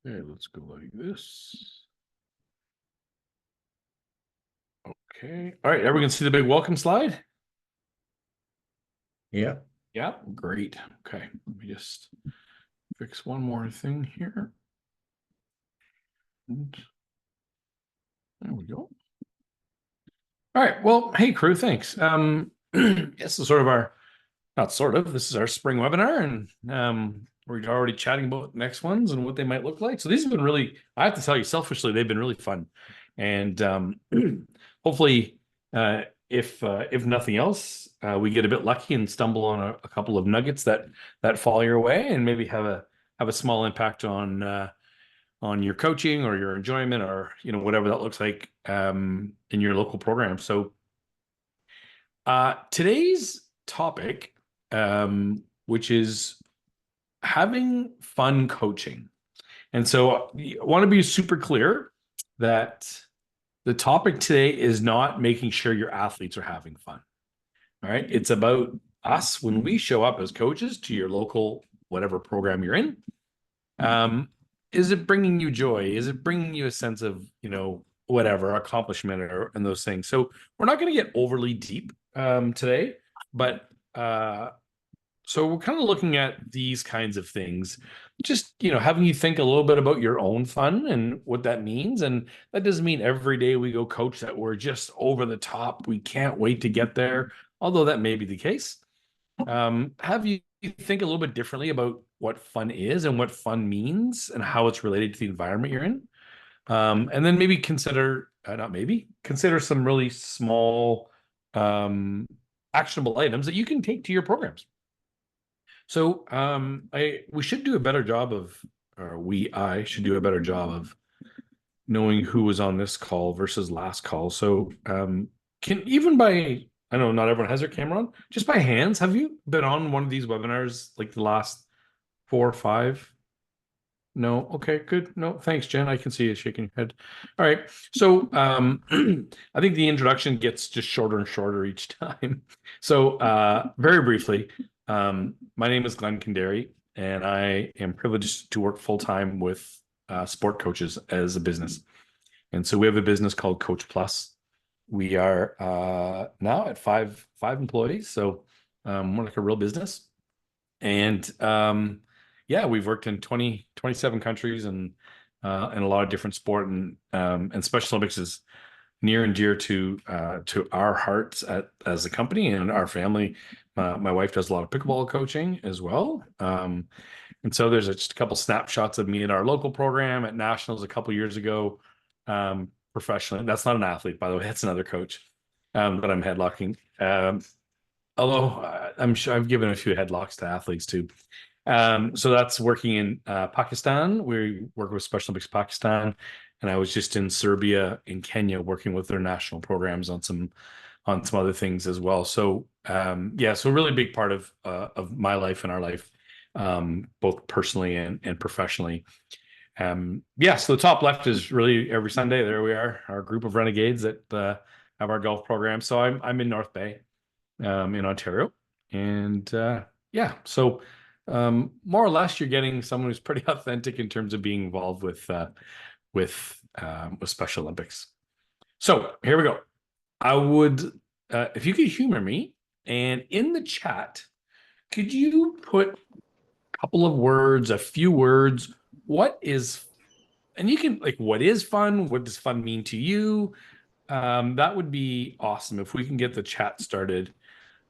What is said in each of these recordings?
Okay, let's go like this. Okay. All right. Everyone can see the big welcome slide? Yeah. Yeah. Great. Okay. Let me just fix one more thing here. And there we go. All right. Well, hey, crew, thanks. This is sort of our, not sort of, this is our spring webinar, and we're already chatting about next ones and what they might look like. So these have been really, I have to tell you, selfishly, they've been really fun. And hopefully, if nothing else, we get a bit lucky and stumble on a couple of nuggets that fall your way, and maybe have a small impact on your coaching or your enjoyment, or whatever that looks like in your local program. So today's topic, which is having fun coaching. And so I want to be super clear that the topic today is not making sure your athletes are having fun. All right. It's about us when we show up as coaches to your local, whatever program you're in. Is it bringing you joy? Is it bringing you a sense of, whatever accomplishment and those things? So we're not going to get overly deep today, but so we're kind of looking at these kinds of things, just having you think a little bit about your own fun and what that means. And that doesn't mean every day we go coach that we're just over the top. We can't wait to get there, although that may be the case. Have you think a little bit differently about what fun is and what fun means and how it's related to the environment you're in. And then maybe consider some really small actionable items that you can take to your programs. So we should do a better job of, I should do a better job of knowing who was on this call versus last call. So can even by, I know not everyone has their camera on, just by hands, have you been on one of these webinars like the last 4 or 5? No. Okay, good. No, thanks, Jen. I can see you shaking your head. All right. So I think the introduction gets just shorter and shorter each time. So very briefly, my name is Glenn Kandari, and I am privileged to work full-time with sport coaches as a business. And so we have a business called Coach Plus. We are now at five employees. So we're like a real business. And yeah, we've worked in 27 countries and a lot of different sport, and Special Olympics is near and dear to our hearts as a company and our family. My wife does a lot of pickleball coaching as well. And so there's just a couple snapshots of me in our local program at nationals a couple years ago, professionally. That's not an athlete, by the way. That's another coach that I'm headlocking. Although I'm sure I've given a few headlocks to athletes too. So that's working in Pakistan. We work with Special Olympics Pakistan, and I was just in Serbia, in Kenya, working with their national programs on some other things as well. So yeah, so a really big part of my life and our life, both personally and professionally. Yeah, so the top left is really every Sunday. There we are, our group of renegades that have our golf program. So I'm in North Bay, in Ontario, and yeah, so more or less, you're getting someone who's pretty authentic in terms of being involved with Special Olympics. So here we go. I would, if you could humor me, and in the chat, could you put a couple of words, a few words? What is, and you can like, what is fun? What does fun mean to you? That would be awesome if we can get the chat started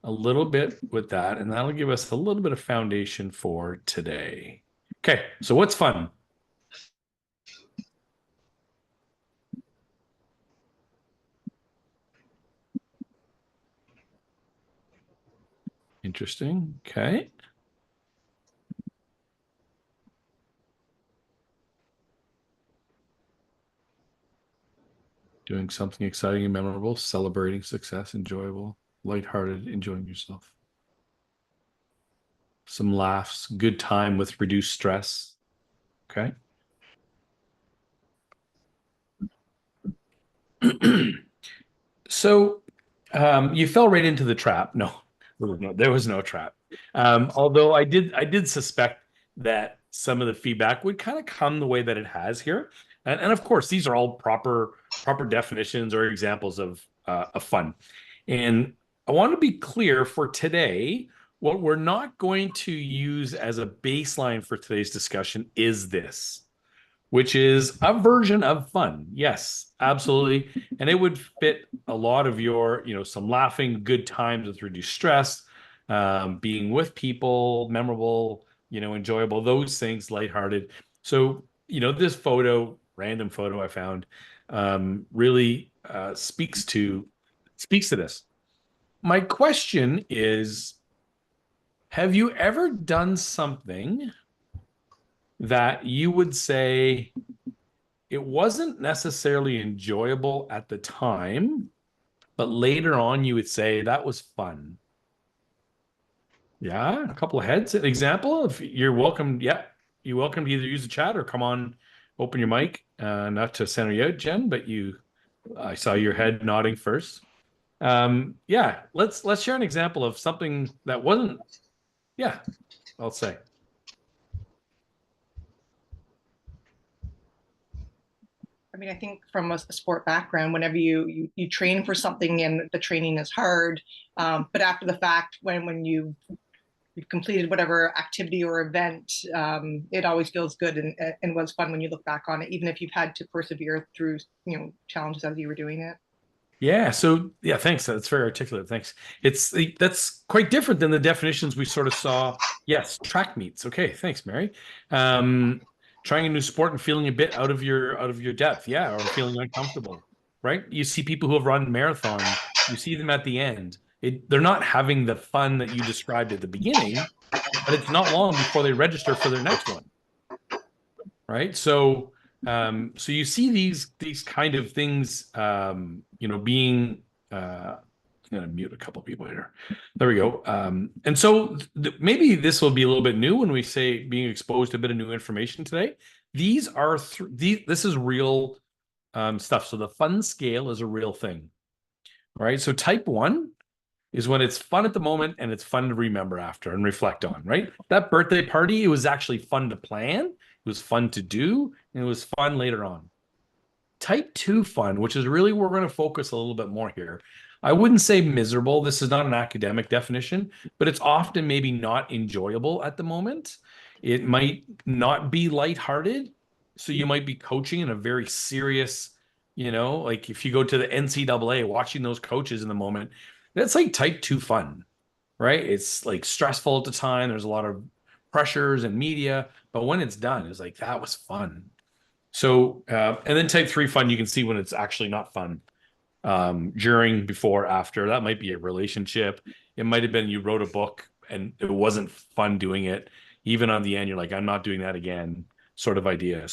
a little bit with that, and that'll give us a little bit of foundation for today. Okay, so what's fun? Interesting. Okay. Doing something exciting and memorable, celebrating success, enjoyable, lighthearted, enjoying yourself. Some laughs, good time with reduced stress. Okay. So you fell right into the trap. No, there was no trap. Although I did suspect that some of the feedback would kind of come the way that it has here. And of course, these are all proper definitions or examples of fun. And I want to be clear for today, what we're not going to use as a baseline for today's discussion is this, which is a version of fun. Yes, absolutely. And it would fit a lot of your, some laughing, good times with reduced stress, being with people, memorable, enjoyable, those things, lighthearted. So, this photo, random photo I found, really speaks to this. My question is, have you ever done something that you would say it wasn't necessarily enjoyable at the time, but later on you would say that was fun? Yeah, a couple of heads. An example, if you're welcome, yeah, you're welcome to either use the chat or come on, open your mic. Not to center you out, Jen, but I saw your head nodding first. Yeah, let's share an example of something that wasn't, yeah, I'll say. I mean, I think from a sport background, whenever you train for something and the training is hard, but after the fact, when you've completed whatever activity or event, it always feels good and was fun when you look back on it, even if you've had to persevere through challenges as you were doing it. Yeah. So yeah, thanks. That's very articulate. Thanks. That's quite different than the definitions we sort of saw. Yes, track meets. Okay, thanks, Mary. Trying a new sport and feeling a bit out of your depth. Yeah, or feeling uncomfortable. Right? You see people who have run marathons. You see them at the end. They're not having the fun that you described at the beginning, but it's not long before they register for their next one. Right? So you see these kind of things, being. I'm gonna mute a couple people here. There we go. And so maybe this will be a little bit new when we say being exposed to a bit of new information today. These are this is real stuff. So the fun scale is a real thing, right? So type 1 is when it's fun at the moment and it's fun to remember after and reflect on, right? That birthday party, it was actually fun to plan, it was fun to do, and it was fun later on. Type 2 fun, which is really where we're going to focus a little bit more here. I wouldn't say miserable. This is not an academic definition, but it's often maybe not enjoyable at the moment. It might not be lighthearted. So you might be coaching in a very serious, like if you go to the NCAA, watching those coaches in the moment, that's like type 2 fun, right? It's like stressful at the time. There's a lot of pressures and media, but when it's done, it's like, that was fun. So, and then type 3 fun, you can see when it's actually not fun. During, before, after. That might be a relationship. It might have been you wrote a book and it wasn't fun doing it. Even on the end, you're like, I'm not doing that again, sort of idea.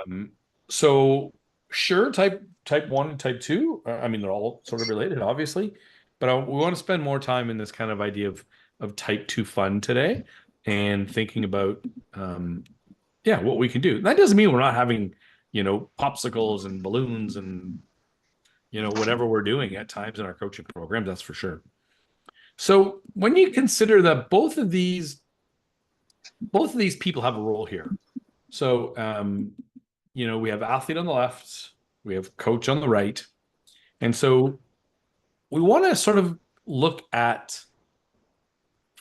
Um, so sure, type 1 and type 2, I mean, they're all sort of related, obviously, but we want to spend more time in this kind of idea of type 2 fun today and thinking about yeah, what we can do. That doesn't mean we're not having, popsicles and balloons and, whatever we're doing at times in our coaching program, that's for sure. So when you consider that both of these people have a role here. So, we have athlete on the left, we have coach on the right. And so we want to sort of look at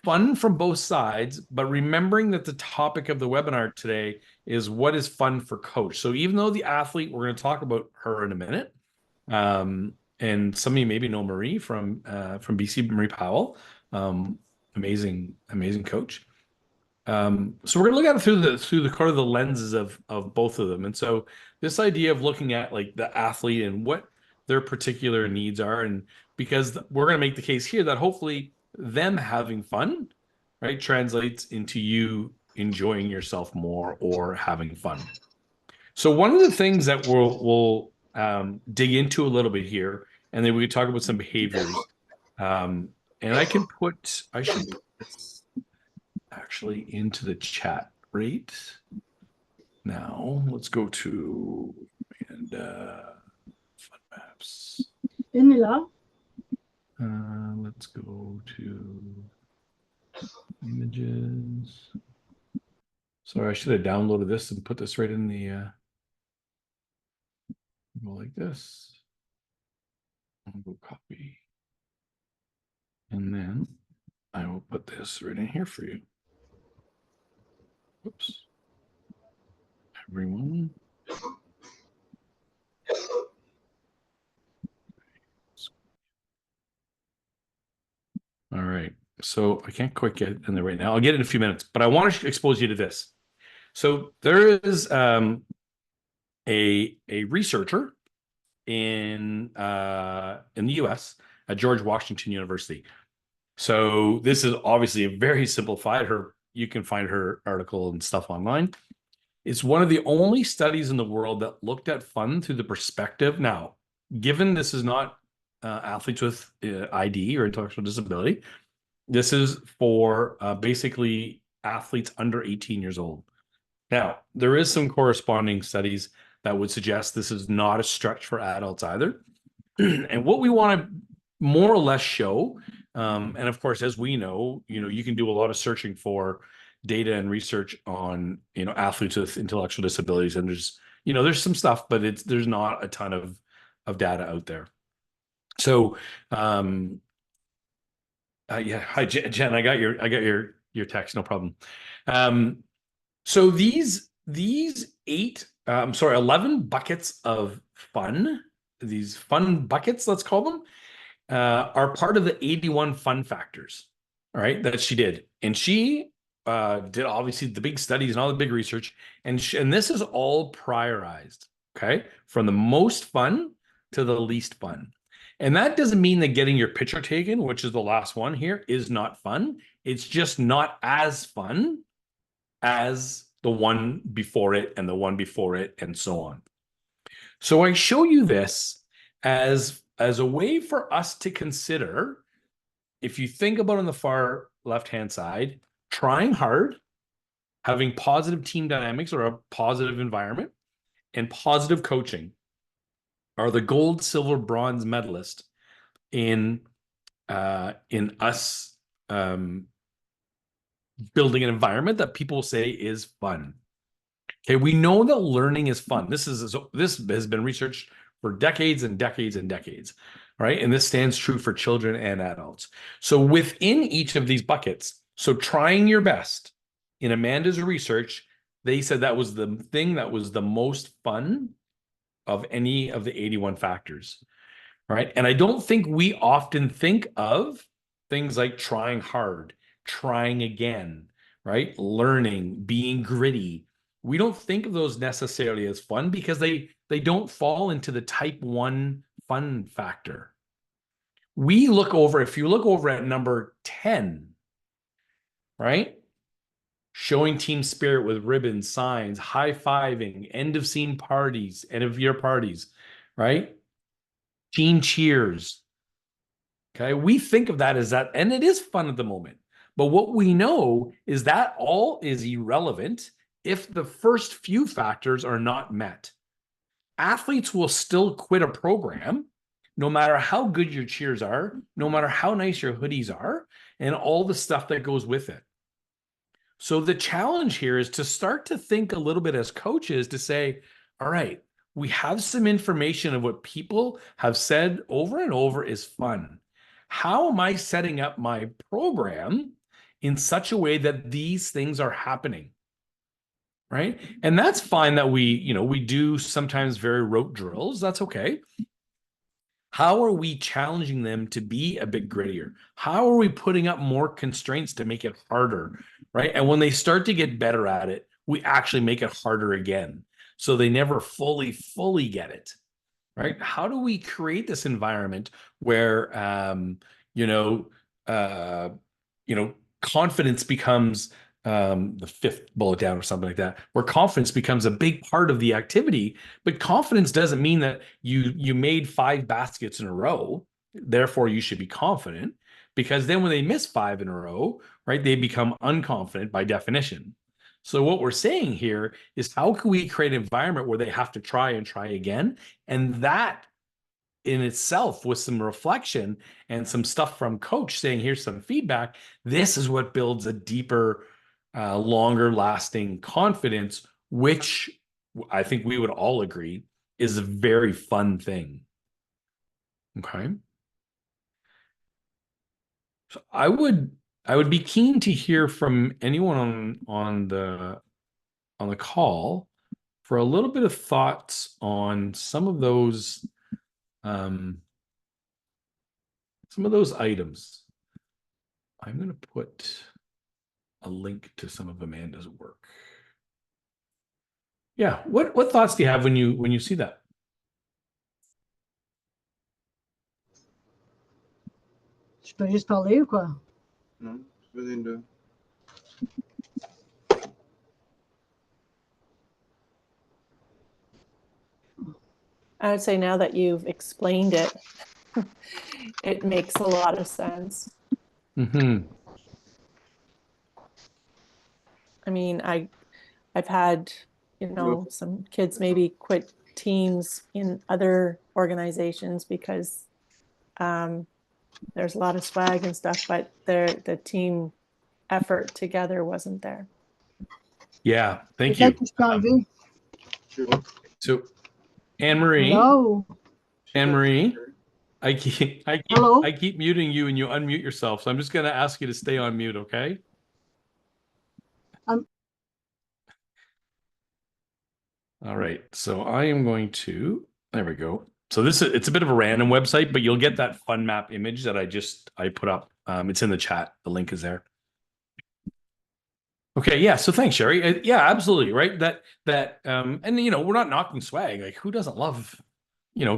fun from both sides, but remembering that the topic of the webinar today is what is fun for coach. So even though the athlete, we're going to talk about her in a minute, and some of you maybe know Marie from BC, Marie Powell, amazing coach. So we're going to look at it through the kind of the lenses of both of them. And so this idea of looking at like the athlete and what their particular needs are, and because we're going to make the case here that hopefully them having fun, right, translates into you enjoying yourself more or having fun. So one of the things that we'll dig into a little bit here, and then we can talk about some behaviors. And I should put this actually into the chat right now. Let's go to fun maps. Let's go to images. Sorry, I should have downloaded this and put this right in the go like this. I'll go copy. And then I will put this right in here for you. Whoops. Everyone. All right. So I can't quite get in there right now. I'll get it in a few minutes, but I want to expose you to this. So there is a researcher in the US at George Washington University. So this is obviously a very simplified. You can find her article and stuff online. It's one of the only studies in the world that looked at fun through the perspective. Now, given this is not athletes with ID or intellectual disability, this is for basically athletes under 18 years old. Now, there is some corresponding studies that would suggest this is not a stretch for adults either. And what we want to more or less show, and of course, as we know, you can do a lot of searching for data and research on, athletes with intellectual disabilities, and there's some stuff, but there's not a ton of data out there. So, yeah, hi Jen, I got your text, no problem. So these 11 buckets of fun, these fun buckets, let's call them, are part of the 81 fun factors, all right, that she did. And she did obviously the big studies and all the big research, and this is all prioritized, okay, from the most fun to the least fun. And that doesn't mean that getting your picture taken, which is the last one here, is not fun. It's just not as fun as the one before it and the one before it and so on. So I show you this as a way for us to consider, if you think about on the far left-hand side, trying hard, having positive team dynamics or a positive environment, and positive coaching are the gold, silver, bronze medalist in us building an environment that people say is fun. Okay, we know that learning is fun. This has been researched for decades and decades and decades, right? And this stands true for children and adults. So within each of these buckets, so trying your best, in Amanda's research, they said that was the thing that was the most fun of any of the 81 factors, right? And I don't think we often think of things like trying hard, trying again, right? Learning, being gritty. We don't think of those necessarily as fun because they don't fall into the type 1 fun factor. If you look over at number 10, right? Showing team spirit with ribbons, signs, high-fiving, end of scene parties, end of year parties, right? Team cheers. Okay, we think of that as that, and it is fun at the moment. But what we know is that all is irrelevant if the first few factors are not met. Athletes will still quit a program no matter how good your cheers are, no matter how nice your hoodies are, and all the stuff that goes with it. So the challenge here is to start to think a little bit as coaches to say, all right, we have some information of what people have said over and over is fun. How am I setting up my program in such a way that these things are happening? Right? And that's fine that we do sometimes very rote drills. That's okay. How are we challenging them to be a bit grittier? How are we putting up more constraints to make it harder, right? And when they start to get better at it, we actually make it harder again. So they never fully get it, right? How do we create this environment where, confidence becomes the fifth bullet down or something like that, where confidence becomes a big part of the activity. But confidence doesn't mean that you made 5 baskets in a row, therefore you should be confident, because then when they miss 5 in a row, right, they become unconfident by definition. So what we're saying here is, how can we create an environment where they have to try and try again? And that in itself, with some reflection and some stuff from coach saying, here's some feedback, this is what builds a deeper longer lasting confidence, which I think we would all agree is a very fun thing. Okay. So I would be keen to hear from anyone on the call for a little bit of thoughts on some of those items. I'm going to put a link to some of Amanda's work. Yeah, what thoughts do you have when you see that? Je peux juste parler ou quoi? Non, fazendo. I would say now that you've explained it, it makes a lot of sense. Mm-hmm. I mean, I've had, some kids maybe quit teams in other organizations because there's a lot of swag and stuff, but the team effort together wasn't there. Yeah, thank you. So, Anne-Marie. Hello. Anne-Marie, I keep muting you and you unmute yourself. So I'm just going to ask you to stay on mute, okay? All right. So I am going to, there we go. So it's a bit of a random website, but you'll get that fun map image that I put up. It's in the chat. The link is there. Okay, yeah. So thanks, Sherry. Yeah, absolutely, right. And we're not knocking swag. Like, who doesn't love,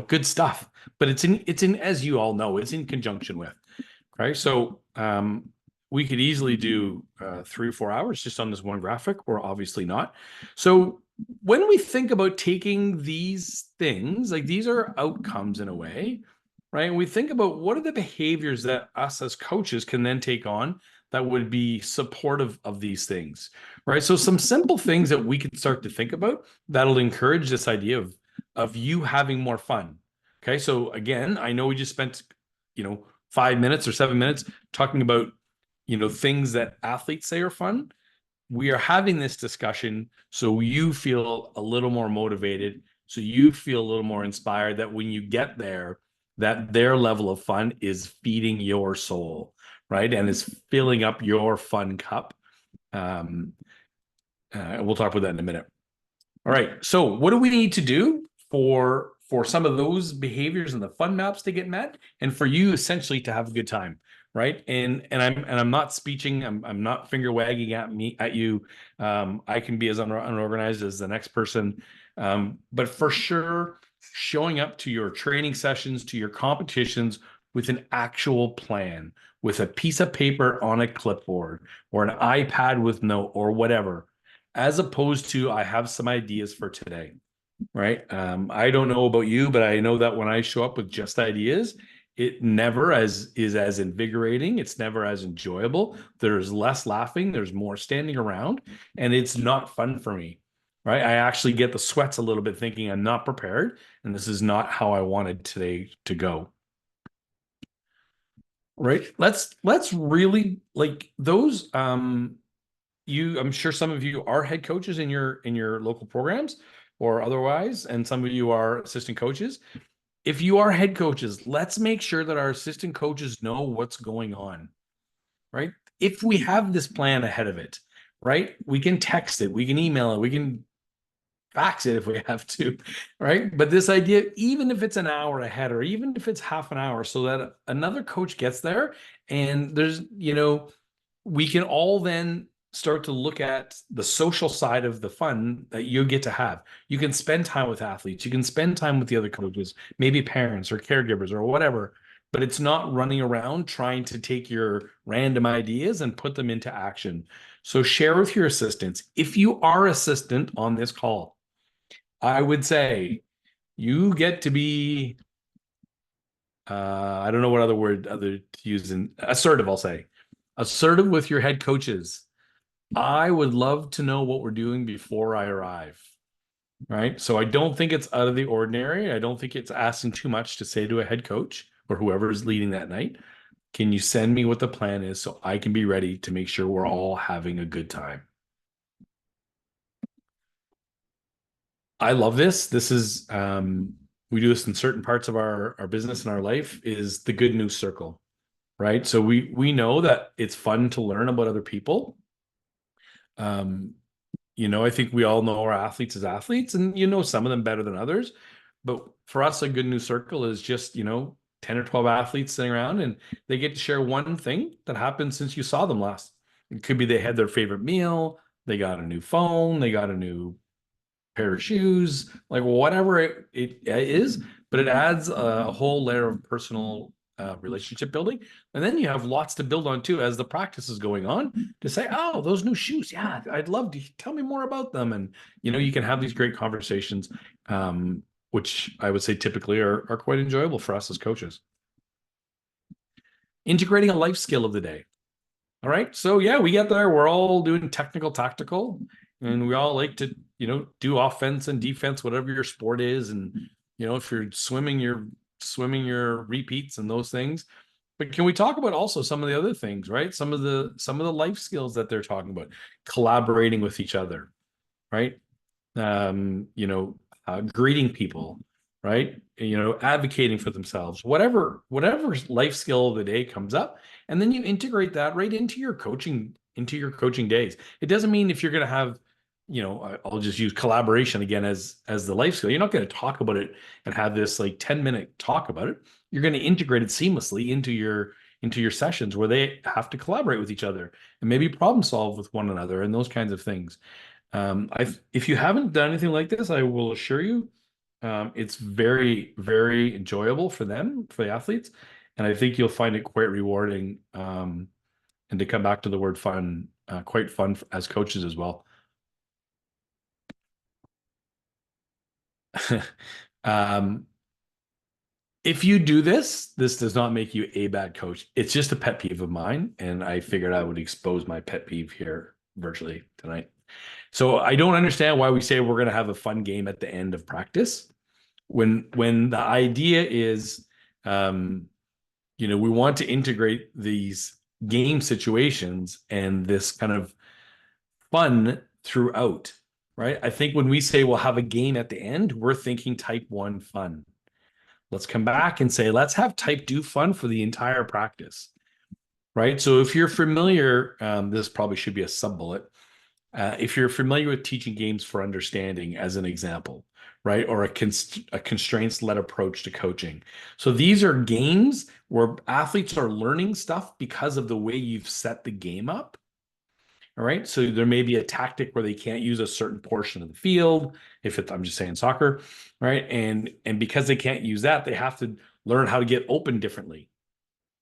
good stuff? But it's in as you all know, it's in conjunction with, right? So we could easily do 3 or 4 hours just on this one graphic, or obviously not. So when we think about taking these things, like these are outcomes in a way, right? We think about what are the behaviors that us as coaches can then take on that would be supportive of these things, right? So some simple things that we can start to think about that'll encourage this idea of you having more fun. Okay, so again, I know we just spent 5 minutes or 7 minutes talking about things that athletes say are fun. We are having this discussion so you feel a little more motivated, so you feel a little more inspired that when you get there, that their level of fun is feeding your soul, right? And is filling up your fun cup. We'll talk about that in a minute. All right. So what do we need to do for some of those behaviors and the fun maps to get met, and for you essentially to have a good time, right? And I'm not speeching. I'm not finger wagging at you. I can be as unorganized as the next person, but for sure, showing up to your training sessions, to your competitions with an actual plan, with a piece of paper on a clipboard or an iPad with note or whatever, as opposed to I have some ideas for today, right? I don't know about you, but I know that when I show up with just ideas, it never is as invigorating. It's never as enjoyable. There's less laughing. There's more standing around, and it's not fun for me, right? I actually get the sweats a little bit thinking I'm not prepared, and this is not how I wanted today to go. Right? Let's really like those. I'm sure some of you are head coaches in your local programs or otherwise, and some of you are assistant coaches. If you are head coaches, let's make sure that our assistant coaches know what's going on, right? If we have this plan ahead of it, right? We can text it, we can email it, we can fax it if we have to, right? But this idea, even if it's an hour ahead or even if it's half an hour, so that another coach gets there and there's, we can all then start to look at the social side of the fun that you get to have. You can spend time with athletes. You can spend time with the other coaches, maybe parents or caregivers or whatever, but it's not running around trying to take your random ideas and put them into action. So share with your assistants. If you are assistant on this call, I would say you get to be, I don't know what other to use in assertive, I'll say. Assertive with your head coaches. I would love to know what we're doing before I arrive, right? So I don't think it's out of the ordinary. I don't think it's asking too much to say to a head coach or whoever is leading that night, can you send me what the plan is so I can be ready to make sure we're all having a good time? I love this. This is we do this in certain parts of our business and our life, is the good news circle, right? So we know that it's fun to learn about other people. I think we all know our athletes as athletes, and some of them better than others. But for us, a good news circle is just 10 or 12 athletes sitting around, and they get to share one thing that happened since you saw them last. It could be they had their favorite meal, they got a new phone, they got a new pair of shoes, like whatever it is, but it adds a whole layer of personal relationship building. And then you have lots to build on too as the practice is going on, to say, oh, those new shoes, yeah, I'd love to, tell me more about them. And you can have these great conversations, which I would say typically are quite enjoyable for us as coaches. Integrating a life skill of the day. All right, so yeah, we get there, we're all doing technical, tactical, and we all like to do offense and defense, whatever your sport is. And if you're swimming, you're swimming your repeats and those things. But can we talk about also some of the other things, right? Some of the life skills that they're talking about, collaborating with each other, right? Greeting people, right? Advocating for themselves, whatever life skill of the day comes up, and then you integrate that right into your coaching days. It doesn't mean if you're going to have, I'll just use collaboration again as the life skill. You're not going to talk about it and have this like 10-minute talk about it. You're going to integrate it seamlessly into your sessions where they have to collaborate with each other and maybe problem solve with one another and those kinds of things. If you haven't done anything like this, I will assure you, it's very, very enjoyable for them, for the athletes. And I think you'll find it quite rewarding. And to come back to the word fun, quite fun as coaches as well. If you do this does not make you a bad coach. It's just a pet peeve of mine. And I figured I would expose my pet peeve here virtually tonight. So I don't understand why we say we're going to have a fun game at the end of practice when the idea is, we want to integrate these game situations and this kind of fun throughout, right? I think when we say we'll have a game at the end, we're thinking type 1 fun. Let's come back and say, let's have type 2 fun for the entire practice, right? So if you're familiar, this probably should be a sub-bullet. If you're familiar with teaching games for understanding as an example, right? Or a constraints-led approach to coaching. So these are games where athletes are learning stuff because of the way you've set the game up. All right. So there may be a tactic where they can't use a certain portion of the field. I'm just saying soccer, right? And because they can't use that, they have to learn how to get open differently,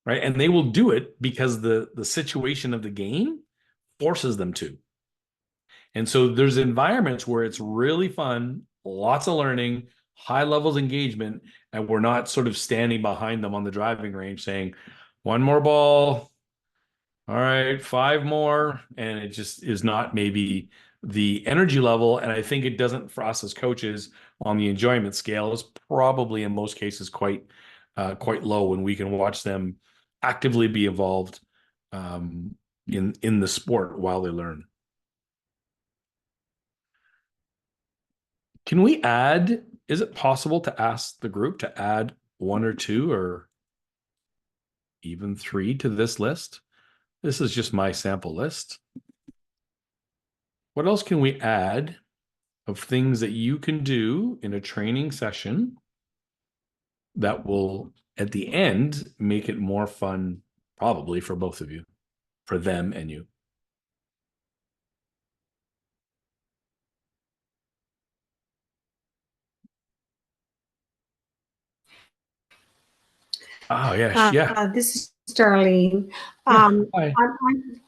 right? And they will do it because the situation of the game forces them to. And so there's environments where it's really fun, lots of learning, high levels of engagement, and we're not sort of standing behind them on the driving range saying, one more ball, all right, 5 more, and it just is not maybe the energy level. And I think it doesn't, for us as coaches, on the enjoyment scale, is probably in most cases quite low when we can watch them actively be involved in the sport while they learn. Can we add, is it possible to ask the group to add 1 or 2 or even 3 to this list? This is just my sample list. What else can we add of things that you can do in a training session that will, at the end, make it more fun, probably for both of you, for them and you? Oh, yeah, yeah. This is Darlene. Hi.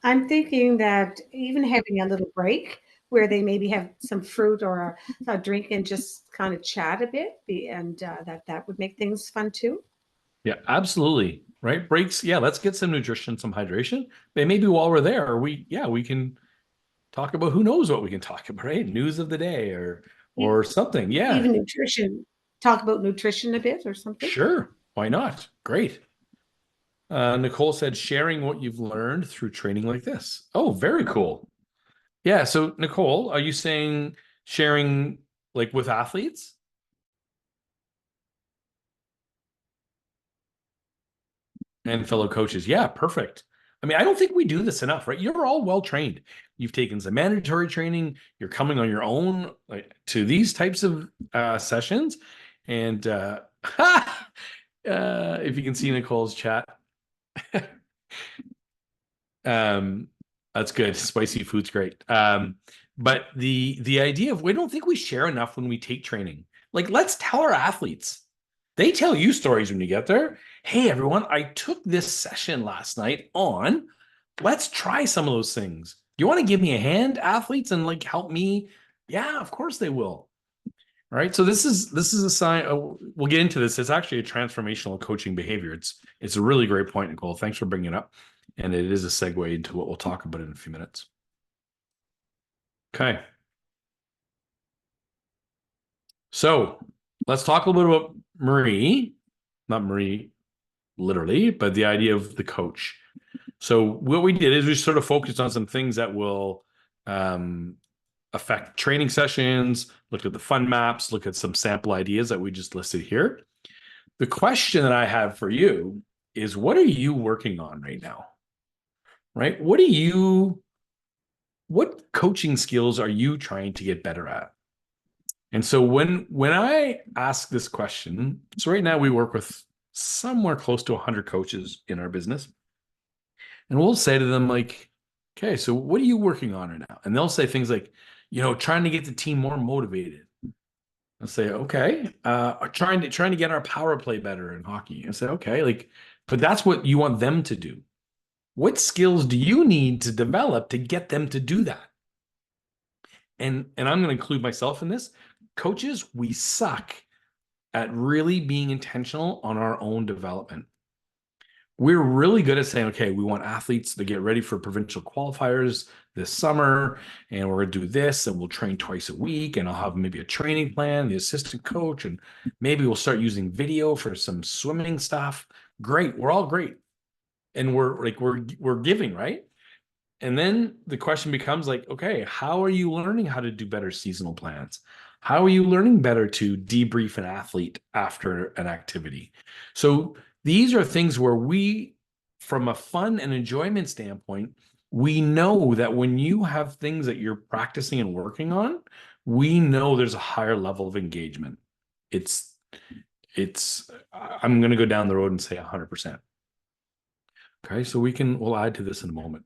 I'm thinking that even having a little break where they maybe have some fruit or a drink and just kind of chat a bit, and that would make things fun too. Yeah, absolutely. Right. Breaks. Yeah. Let's get some nutrition, some hydration. But maybe while we're there, we can talk about who knows what we can talk about, right? News of the day or something. Yeah. Even nutrition. Talk about nutrition a bit or something. Sure. Why not? Great. Nicole said sharing what you've learned through training like this. Oh, very cool. Yeah. So Nicole, are you saying sharing like with athletes? And fellow coaches. Yeah, perfect. I mean, I don't think we do this enough, right? You're all well trained. You've taken some mandatory training. You're coming on your own, like, to these types of sessions. And if you can see Nicole's chat, that's good. Spicy food's great. But the idea of, we don't think we share enough when we take training. Like, let's tell our athletes. They tell you stories when you get there. Hey, everyone, I took this session last night on, let's try some of those things. You want to give me a hand, athletes, and like help me? Yeah, of course they will. Right. So this is a sign. We'll get into this. It's actually a transformational coaching behavior. It's a really great point, Nicole. Thanks for bringing it up. And it is a segue into what we'll talk about in a few minutes. Okay. So let's talk a little bit about Marie, not Marie literally, but the idea of the coach. So what we did is we sort of focused on some things that will affect training sessions, look at the fun maps, look at some sample ideas that we just listed here. The question that I have for you is, what are you working on right now? Right? What coaching skills are you trying to get better at? And so when I ask this question, so right now we work with somewhere close to 100 coaches in our business. And we'll say to them, like, okay, so what are you working on right now? And they'll say things like, trying to get the team more motivated. I'll say, okay, trying to get our power play better in hockey. I say, okay, like, but that's what you want them to do. What skills do you need to develop to get them to do that? And I'm going to include myself in this. Coaches, we suck at really being intentional on our own development. We're really good at saying, okay, we want athletes to get ready for provincial qualifiers this summer, and we're going to do this, and we'll train twice a week, and I'll have maybe a training plan, the assistant coach, and maybe we'll start using video for some swimming stuff. Great. We're all great. And we're giving, right? And then the question becomes like, okay, how are you learning how to do better seasonal plans? How are you learning better to debrief an athlete after an activity? So these are things where we, from a fun and enjoyment standpoint, we know that when you have things that you're practicing and working on, we know there's a higher level of engagement. I'm going to go down the road and say 100%. Okay, so we'll add to this in a moment.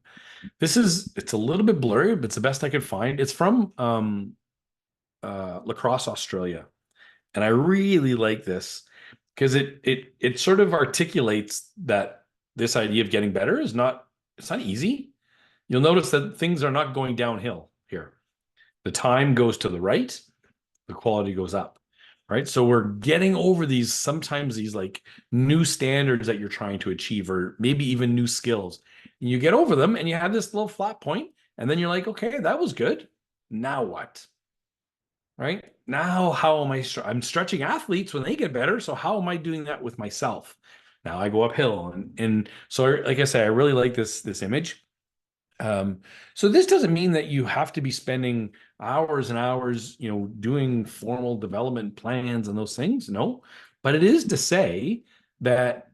It's a little bit blurry, but it's the best I could find. It's from Lacrosse, Australia. And I really like this because it sort of articulates that this idea of getting better it's not easy. You'll notice that things are not going downhill here. The time goes to the right, the quality goes up. Right. So we're getting over sometimes these like new standards that you're trying to achieve, or maybe even new skills. And you get over them and you have this little flat point, and then you're like, okay, that was good. Now what? Right now, how am I'm stretching athletes when they get better. So how am I doing that with myself? Now I go uphill. And so, like I say, I really like this image. So this doesn't mean that you have to be spending hours and hours, doing formal development plans and those things. No, but it is to say that,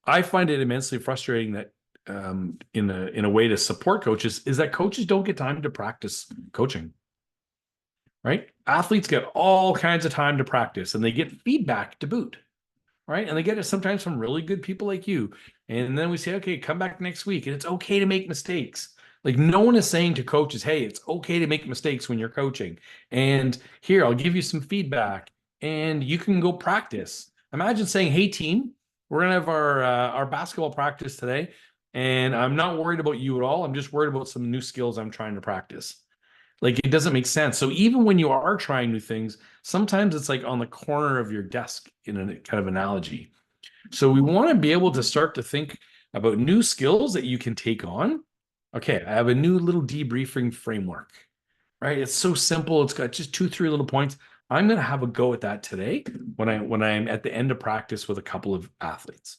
I find it immensely frustrating that in a way to support coaches is that coaches don't get time to practice coaching. Right? Athletes get all kinds of time to practice, and they get feedback to boot. Right? And they get it sometimes from really good people like you. And then we say, okay, come back next week. And it's okay to make mistakes. Like, no one is saying to coaches, hey, it's okay to make mistakes when you're coaching. And here, I'll give you some feedback and you can go practice. Imagine saying, hey, team, we're going to have our basketball practice today. And I'm not worried about you at all. I'm just worried about some new skills I'm trying to practice. Like, it doesn't make sense. So even when you are trying new things, sometimes it's like on the corner of your desk in a kind of analogy. So we want to be able to start to think about new skills that you can take on. Okay, I have a new little debriefing framework, right? It's so simple. It's got just 2-3 little points. I'm going to have a go at that today when I'm at the end of practice with a couple of athletes.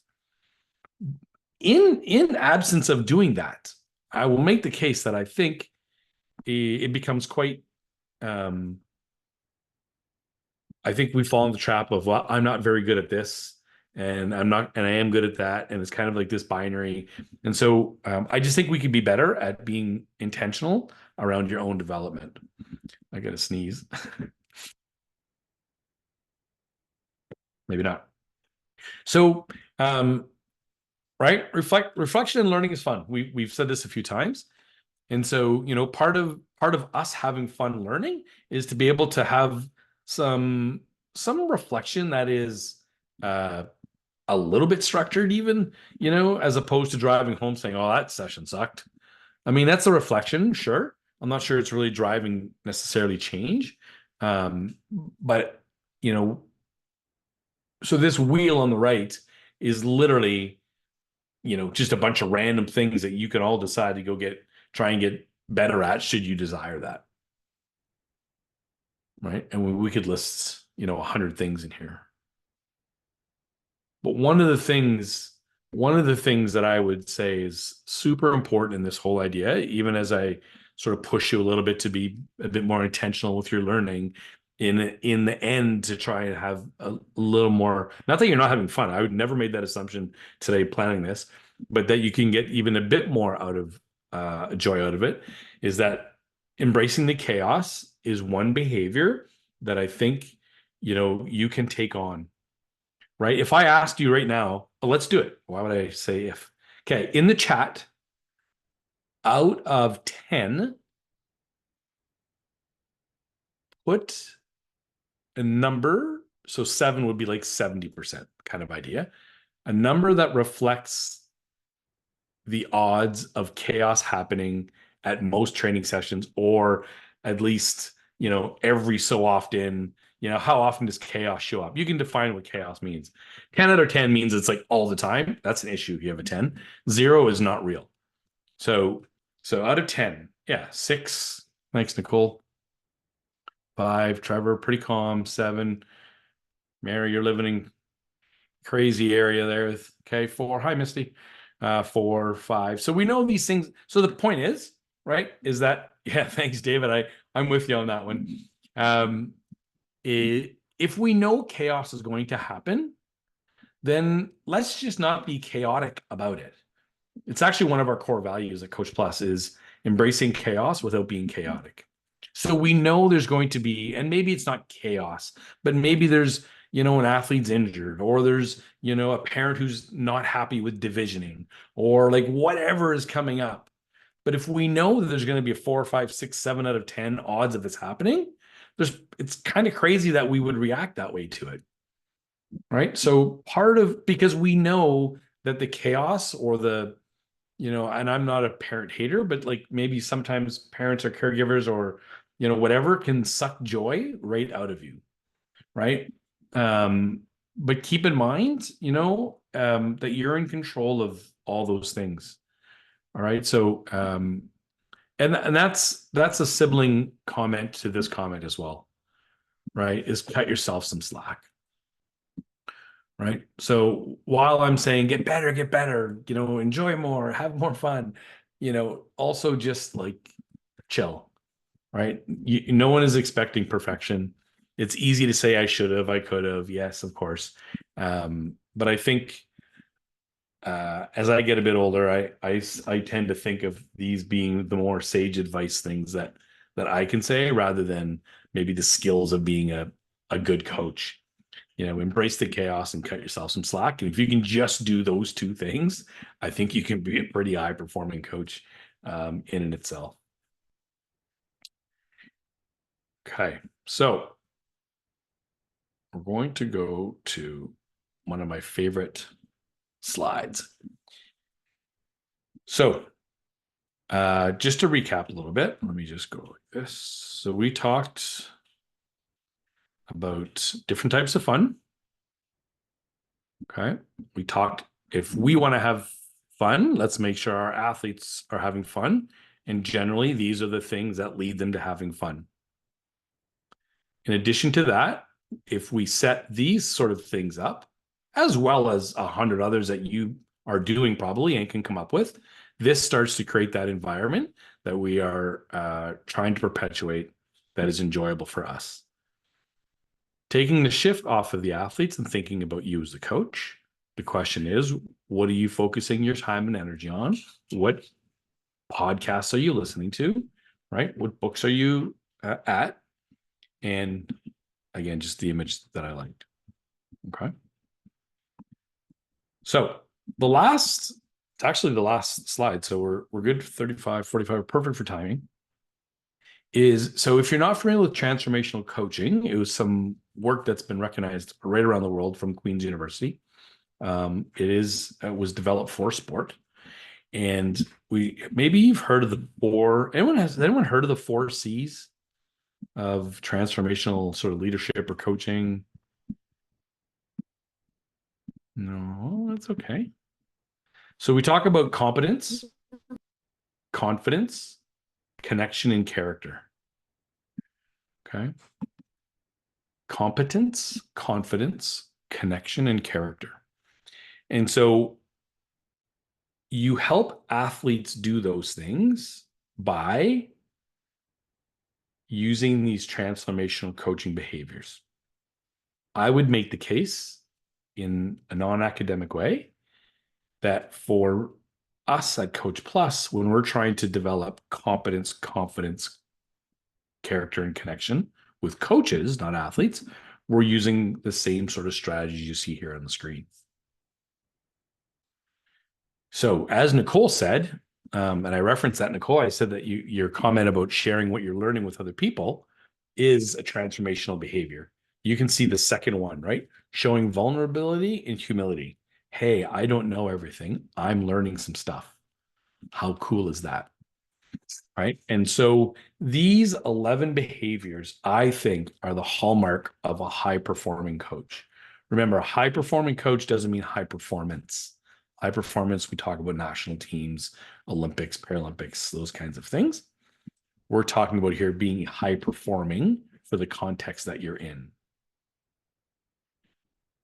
In absence of doing that, I will make the case that I think it becomes quite I think we fall in the trap of, well, I'm not very good at this, and I am good at that, and it's kind of like this binary. And so I just think we could be better at being intentional around your own development. I gotta sneeze. Maybe not. So, right, reflection and learning is fun. We've said this a few times. And so, part of us having fun learning is to be able to have some reflection that is a little bit structured, even, as opposed to driving home saying, "Oh, that session sucked." I mean, that's a reflection, sure. I'm not sure it's really driving necessarily change. But, so this wheel on the right is literally, just a bunch of random things that you can all decide to go try and get better at, should you desire that. Right. And we could list, 100 things in here. But one of the things that I would say is super important in this whole idea, even as I sort of push you a little bit to be a bit more intentional with your learning, in the end, to try and have a little more, not that you're not having fun. I would never made that assumption today planning this, but that you can get even a bit more out of joy out of it, is that embracing the chaos is one behavior that I think, you can take on, right? If I asked you right now, let's do it. Why would I say if? Okay, in the chat, out of 10, put a number, so 7 would be like 70% kind of idea, a number that reflects the odds of chaos happening at most training sessions, or at least, every so often. How often does chaos show up? You can define what chaos means. 10 out of 10 means it's like all the time. That's an issue if you have a 10. 0 is not real. So out of 10, yeah, 6. Thanks, Nicole. 5, Trevor, pretty calm. 7, Mary, you're living in crazy area there. Okay, 4, hi, Misty. 4, 5. So we know these things. So the point is, right, is that, yeah, thanks, David. I'm with you on that one. If we know chaos is going to happen, then let's just not be chaotic about it. It's actually one of our core values at Coach Plus is embracing chaos without being chaotic. So we know there's going to be, and maybe it's not chaos, but maybe there's, an athlete's injured, or there's, a parent who's not happy with divisioning, or like whatever is coming up. But if we know that there's going to be a 4, 5, 6, 7 out of 10 odds of this happening, it's kind of crazy that we would react that way to it. Right. So because we know that the chaos or the, and I'm not a parent hater, but like maybe sometimes parents or caregivers or, whatever can suck joy right out of you. Right. But keep in mind, that you're in control of all those things. All right. So, and that's a sibling comment to this comment as well, right? Is cut yourself some slack. Right. So while I'm saying get better, enjoy more, have more fun, also just like chill, right? No one is expecting perfection. It's easy to say I should have, I could have. Yes, of course. But I think as I get a bit older, I tend to think of these being the more sage advice things that I can say, rather than maybe the skills of being a good coach. Embrace the chaos and cut yourself some slack. And if you can just do those two things, I think you can be a pretty high performing coach in and itself. Okay, so we're going to go to one of my favorite slides. So just to recap a little bit, let me just go like this. So we talked about different types of fun. Okay. We talked, if we want to have fun, let's make sure our athletes are having fun. And generally, these are the things that lead them to having fun. In addition to that, if we set these sort of things up, as well as 100 others that you are doing probably and can come up with, this starts to create that environment that we are trying to perpetuate that is enjoyable for us. taking the shift off of the athletes and thinking about you as the coach. The question is, what are you focusing your time and energy on? What podcasts are you listening to, right? What books are you at? And again, just the image that I liked. Okay. So it's actually the last slide. So we're good for 35, 45, perfect for timing. So if you're not familiar with transformational coaching, it was some work that's been recognized right around the world from Queen's University. It was developed for sport. And maybe you've heard of has anyone heard of the 4 C's of transformational sort of leadership or coaching? No, that's okay. So we talk about competence, confidence, connection, and character. Okay. Competence, confidence, connection, and character. And so you help athletes do those things by using these transformational coaching behaviors. I would make the case in a non-academic way that for us at Coach Plus, when we're trying to develop competence, confidence, character, and connection with coaches, not athletes, we're using the same sort of strategies you see here on the screen. So as Nicole said, and I referenced that, Nicole, I said that your comment about sharing what you're learning with other people is a transformational behavior. You can see the second one, right? Showing vulnerability and humility. Hey, I don't know everything. I'm learning some stuff. How cool is that? Right. And so these 11 behaviors, I think, are the hallmark of a high performing coach. Remember, a high performing coach doesn't mean high performance. High performance, we talk about national teams, Olympics, Paralympics, those kinds of things. We're talking about here being high performing for the context that you're in.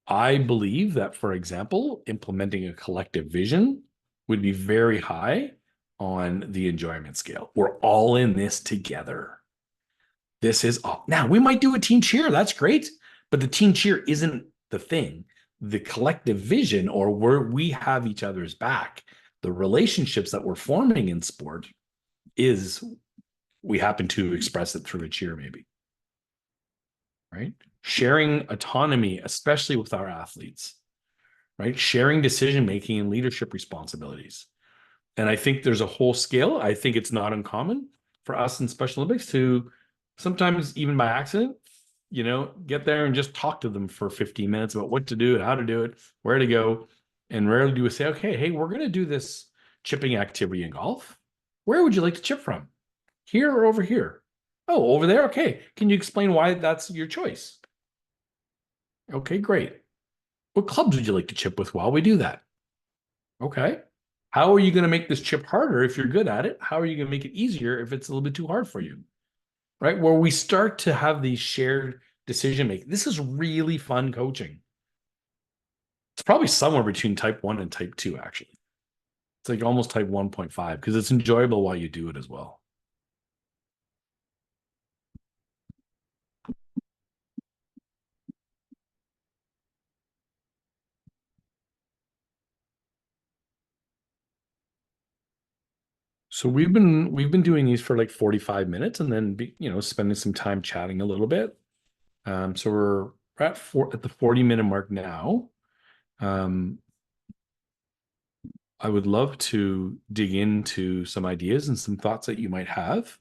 I believe that, for example, implementing a collective vision would be very high on the enjoyment scale. We're all in this together. This is all. Now, we might do a team cheer. That's great. But the team cheer isn't the thing. The collective vision, or where we have each other's back, the relationships that we're forming in sport, is we happen to express it through a cheer, maybe. Right? Sharing autonomy, especially with our athletes, right? Sharing decision-making and leadership responsibilities. And I think there's a whole scale. I think it's not uncommon for us in Special Olympics to sometimes, even by accident, get there and just talk to them for 15 minutes about what to do and how to do it, where to go. And rarely do we say, okay, hey, we're going to do this chipping activity in golf. Where would you like to chip from? Here or over here? Oh, over there? Okay. Can you explain why that's your choice? Okay, great. What clubs would you like to chip with while we do that? Okay. How are you going to make this chip harder if you're good at it? How are you going to make it easier if it's a little bit too hard for you? Right? Where we start to have these shared decision making. This is really fun coaching. It's probably somewhere between type 1 and type 2, actually. It's like almost type 1.5 because it's enjoyable while you do it as well. So we've been doing these for like 45 minutes and then spending some time chatting a little bit. So we're at the 40-minute mark now. I would love to dig into some ideas and some thoughts that you might have.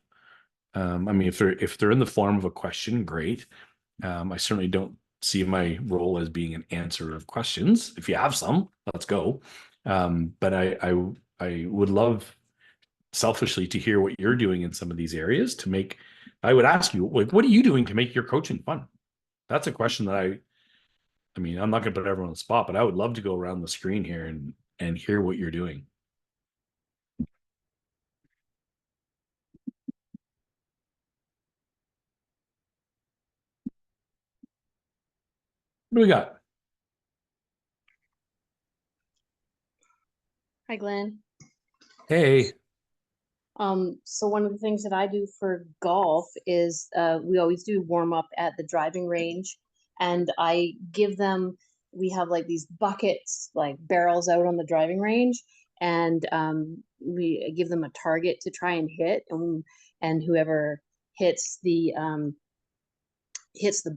I mean, if they're in the form of a question, great. I certainly don't see my role as being an answer of questions. If you have some, let's go. But I would love selfishly to hear what you're doing in some of these areas I would ask you, like, what are you doing to make your coaching fun? That's a question that I mean, I'm not going to put everyone on the spot, but I would love to go around the screen here and hear what you're doing. What do we got? Hi, Glenn. Hey. So one of the things that I do for golf is we always do warm up at the driving range and I give them, we have like these buckets, like barrels out on the driving range, and we give them a target to try and hit, and whoever hits the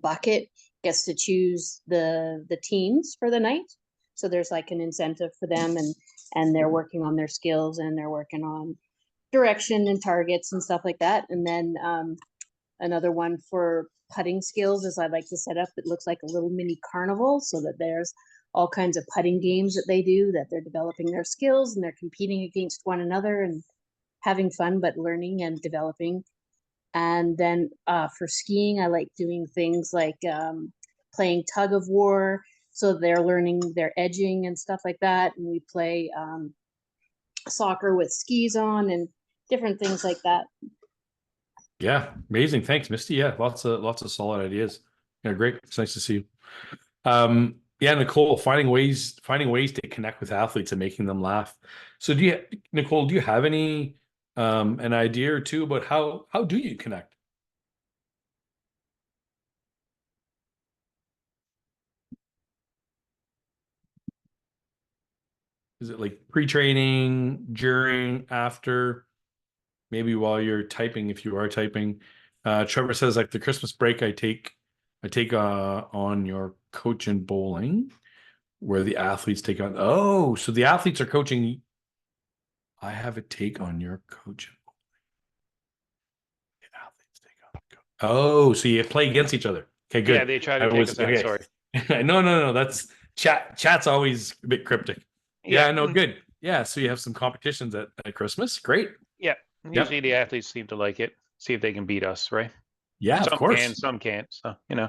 bucket gets to choose the teams for the night. So there's like an incentive for them, and they're working on their skills, and they're working on direction and targets and stuff like that. And then another one for putting skills is I like to set up, it looks like a little mini carnival, so that there's all kinds of putting games that they do, that they're developing their skills and they're competing against one another and having fun, but learning and developing. And then for skiing, I like doing things like playing tug of war. So they're learning their edging and stuff like that. And we play soccer with skis on and different things like that. Yeah, amazing. Thanks, Misty. Yeah, lots of solid ideas. Yeah, great. It's nice to see you. Yeah, Nicole, finding ways to connect with athletes and making them laugh. So Nicole, do you have any an idea or two about how do you connect? Is it like pre-training, during, after, maybe while you're typing, if you are typing? Trevor says, like, the Christmas break I take on your coach in bowling, where the athletes take on. Oh, so the athletes are coaching. I have a take on your coach in bowling. The athletes take on the coach. Oh, so you play against each other. Okay, good. Yeah, they try to take us out. Sorry. No. That's chat's always a bit cryptic. Yeah, no, good. Yeah, so you have some competitions at Christmas. Great. Yeah. Usually the athletes seem to like it. See if they can beat us, right? Yeah, Some of course. can, some can't. So, you know.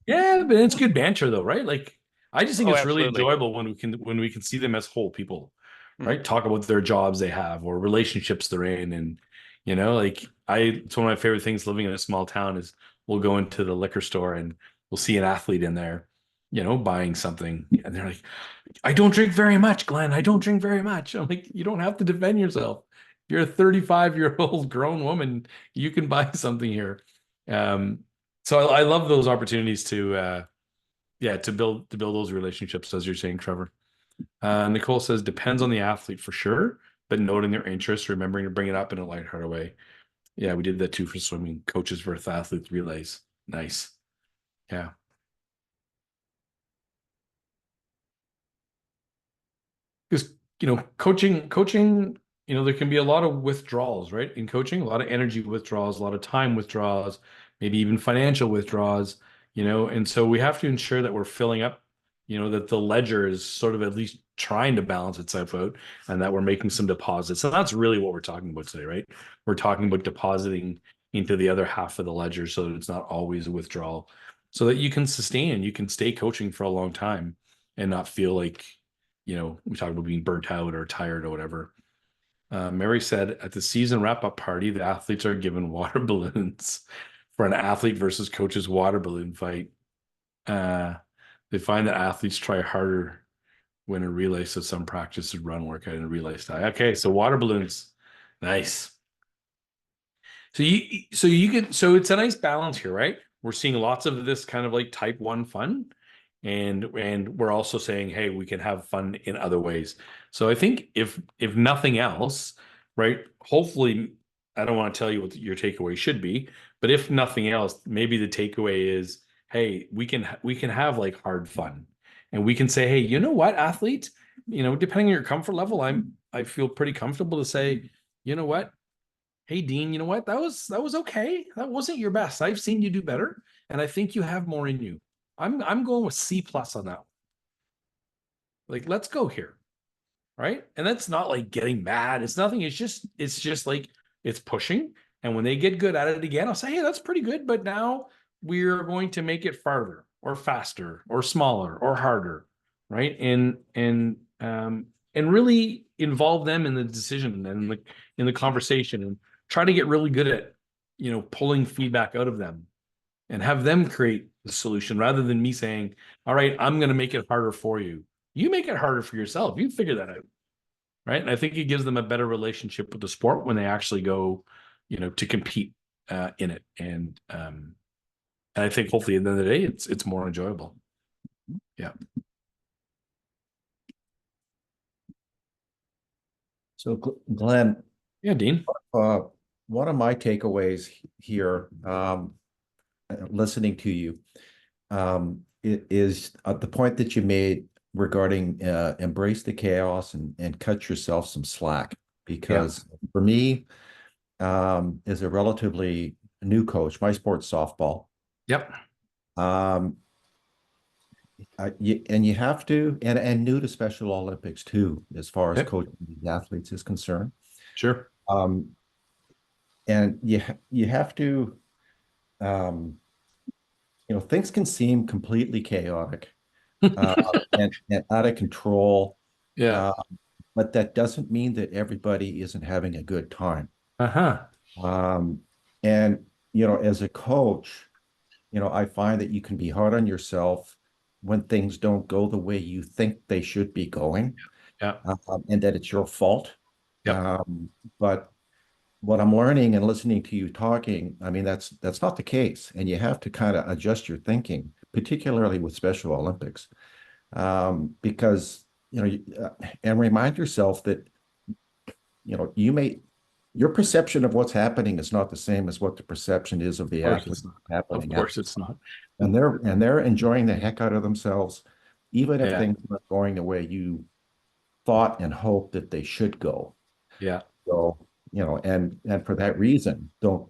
Yeah, but it's good banter though, right? Like, I just think it's really absolutely. enjoyable when we can see them as whole people, right? Talk about their jobs they have or relationships they're in, and like it's one of my favorite things living in a small town is we'll go into the liquor store and we'll see an athlete in there, buying something, and they're like, "I don't drink very much, Glenn. I don't drink very much." I'm like, "You don't have to defend yourself. You're a 35-year-old grown woman. You can buy something here." So I love those opportunities to build those relationships, as you're saying, Trevor. Nicole says, depends on the athlete for sure, but noting their interests, remembering to bring it up in a lighthearted way. Yeah, we did that too for swimming. Coaches versus athletes relays. Nice. Yeah. Because coaching, there can be a lot of withdrawals, right? In coaching, a lot of energy withdrawals, a lot of time withdrawals, maybe even financial withdrawals, and so we have to ensure that we're filling up, that the ledger is sort of at least trying to balance itself out, and that we're making some deposits. And that's really what we're talking about today, right? We're talking about depositing into the other half of the ledger so that it's not always a withdrawal, so that you can sustain, you can stay coaching for a long time and not feel like, we talk about being burnt out or tired or whatever. Mary said, at the season wrap-up party, the athletes are given water balloons for an athlete versus coach's water balloon fight. They find that athletes try harder when a relay, so some practices run workout in a relay style. Okay, so water balloons, nice. So it's a nice balance here, right? We're seeing lots of this kind of like type 1 fun, and we're also saying, hey, we can have fun in other ways. So I think if nothing else, right, hopefully, I don't want to tell you what your takeaway should be, but if nothing else, maybe the takeaway is, hey, we can have like hard fun, and we can say, hey, you know what, athlete, depending on your comfort level, I feel pretty comfortable to say, you know what, hey, Dean, you know what, that was okay. That wasn't your best. I've seen you do better, and I think you have more in you. I'm going with C+ on that one. Like, let's go here, right? And that's not like getting mad. It's nothing. It's just like it's pushing. And when they get good at it again, I'll say, hey, that's pretty good. But now we're going to make it farther or faster or smaller or harder, right? And really involve them in the decision and in the conversation, and try to get really good at pulling feedback out of them and have them create the solution rather than me saying, all right, I'm going to make it harder for you. You make it harder for yourself. You figure that out. Right. And I think it gives them a better relationship with the sport when they actually go, to compete in it. And And I think hopefully at the end of the day, it's more enjoyable. Yeah. So Glenn, Yeah, Dean. one of my takeaways here, listening to you, is the point that you made regarding embrace the chaos and cut yourself some slack. Because for me, as a relatively new coach, my sport's softball. Yep. And you have to, and new to Special Olympics too, as far as Yep. coaching the athletes is concerned. Sure. And you have to, things can seem completely chaotic and out of control. Yeah. But that doesn't mean that everybody isn't having a good time. Uh-huh. And, as a coach, I find that you can be hard on yourself when things don't go the way you think they should be going. Yeah. And that it's your fault. Yeah. But what I'm learning and listening to you talking, I mean, that's not the case. And you have to kind of adjust your thinking, particularly with Special Olympics, because, and remind yourself that, your perception of what's happening is not the same as what the perception is of the athlete happening. Of course it's not. And they're enjoying the heck out of themselves, even if Yeah. things aren't going the way you thought and hoped that they should go. Yeah. So, and for that reason, don't,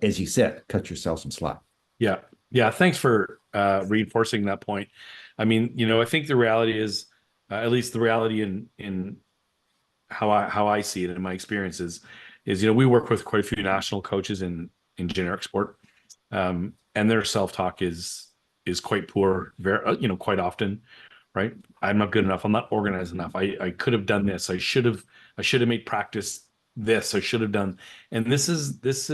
as you said, cut yourself some slack. Yeah. Yeah. Thanks for reinforcing that point. I mean, I think the reality is, at least the reality in how I see it in my experiences is, we work with quite a few national coaches in generic sport. And their self-talk is quite poor, very, quite often, right? I'm not good enough. I'm not organized enough. I could have done this. I should have made practice this. I should have done. And this is, this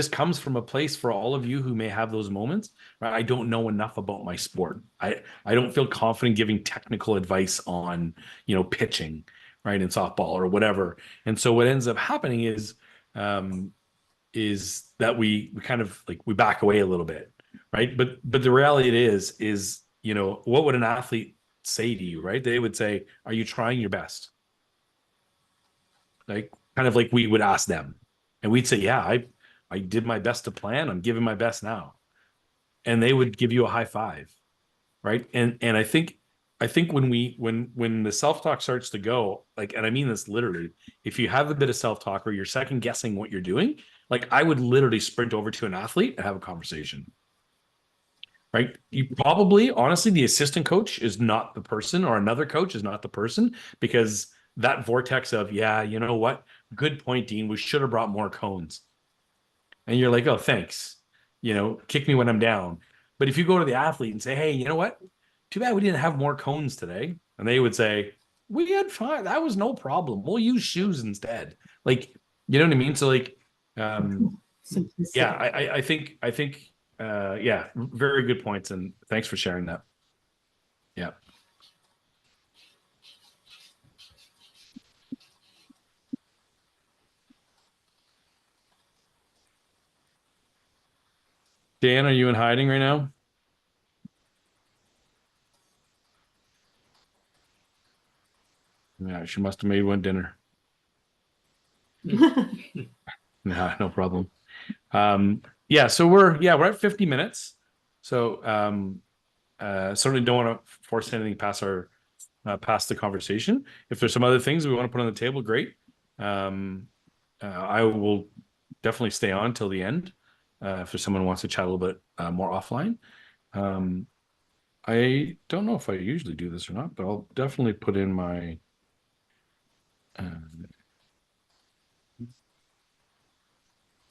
comes from a place for all of you who may have those moments, right? I don't know enough about my sport. I don't feel confident giving technical advice on, pitching, right, in softball or whatever. And so what ends up happening is that we kind of like we back away a little bit, right? But the reality is what would an athlete say to you, right? They would say, "Are you trying your best?" Like kind of like we would ask them, and we'd say, "Yeah, I did my best to plan. I'm giving my best now," and they would give you a high five, right? And I think when the self-talk starts to go, like, and I mean this literally, if you have a bit of self-talk or you're second guessing what you're doing, like I would literally sprint over to an athlete and have a conversation. Right? You probably, honestly, the assistant coach is not the person, or another coach is not the person, because that vortex of, yeah, you know what? Good point, Dean. We should have brought more cones. And you're like, oh, thanks. Kick me when I'm down. But if you go to the athlete and say, hey, you know what? Too bad we didn't have more cones today. And they would say, we had fine. That was no problem. We'll use shoes instead. Like, you know what I mean? So like, yeah, I think, yeah, very good points. And thanks for sharing that. Yeah. Dan, are you in hiding right now? Yeah, she must have made one dinner. Nah, no problem. Yeah, so we're at 50 minutes. So certainly don't want to force anything past the conversation. If there's some other things we want to put on the table, great. I will definitely stay on till the end if there's someone who wants to chat a little bit more offline. I don't know if I usually do this or not, but I'll definitely put in my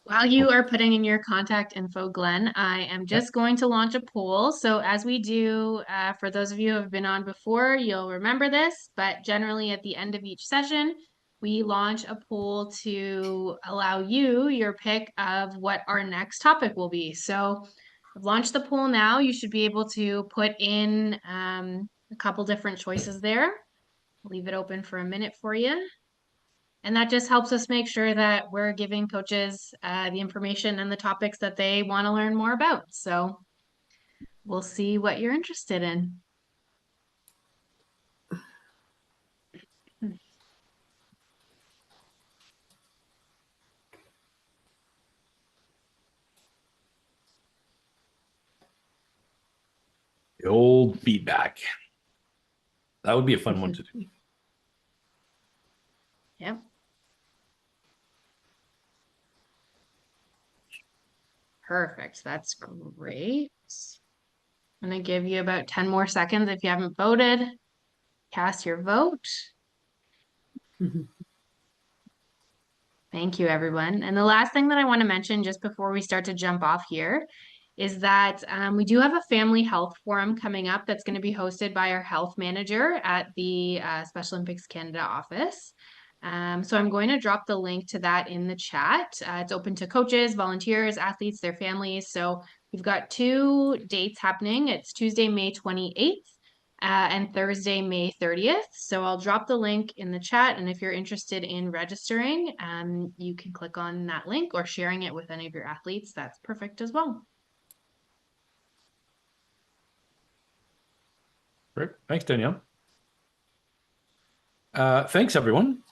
While you are putting in your contact info, Glenn, I am just going to launch a poll. So as we do, for those of you who have been on before, you'll remember this, but generally at the end of each session, we launch a poll to allow you your pick of what our next topic will be. So I've launched the poll now. You should be able to put in a couple different choices there. Leave it open for a minute for you. And that just helps us make sure that we're giving coaches the information and the topics that they want to learn more about. So we'll see what you're interested in. The old feedback. That would be a fun one to do. Yep. Perfect. That's great. I'm going to give you about 10 more seconds. If you haven't voted, cast your vote. Thank you, everyone. And the last thing that I want to mention just before we start to jump off here is that we do have a family health forum coming up that's going to be hosted by our health manager at the Special Olympics Canada office. So I'm going to drop the link to that in the chat. It's open to coaches, volunteers, athletes, their families. So we've got 2 dates happening. It's Tuesday, May 28th. And Thursday, May 30th. So I'll drop the link in the chat. And if you're interested in registering, you can click on that link or sharing it with any of your athletes. That's perfect as well. Great. Thanks, Danielle. Thanks, everyone.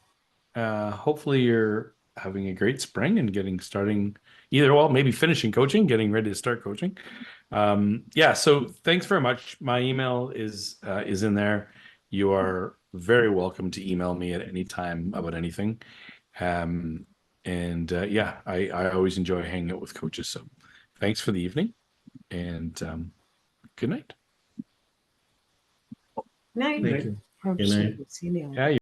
Hopefully you're having a great spring and starting maybe finishing coaching, getting ready to start coaching. Yeah, so thanks very much. My email is in there. You are very welcome to email me at any time about anything. Yeah, I always enjoy hanging out with coaches. So thanks for the evening, and good night. Night. Thank you. Good night. See you. Yeah.